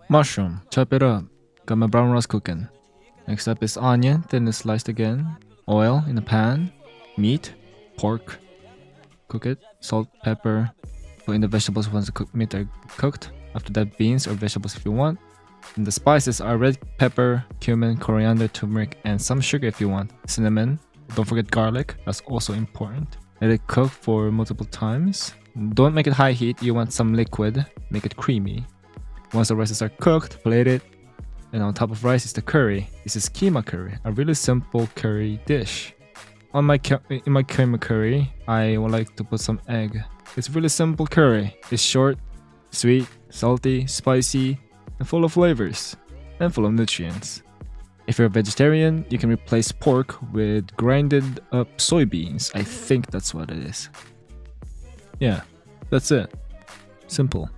Mushroom, chop it up. Got my brown rice cooking. Next up is onion, thinly sliced again. Oil in a pan. Meat, pork. Cook it. Salt, pepper. Put in the vegetables once the meat are cooked. After that, beans or vegetables if you want. And the spices are red pepper, cumin, coriander, turmeric, and some sugar if you want. Cinnamon. Don't forget garlic. That's also important. Let it cook for multiple times. Don't make it high heat. You want some liquid. Make it creamy. Once the rices are cooked, plate it. And on top of rice is the curry. This is Keema Curry, a really simple curry dish. In my Keema Curry, I would like to put some egg. It's really simple curry. It's short, sweet, salty, spicy, and full of flavors, and full of nutrients. If you're a vegetarian, you can replace pork with grinded up soybeans. I think that's what it is. Yeah, that's it. Simple.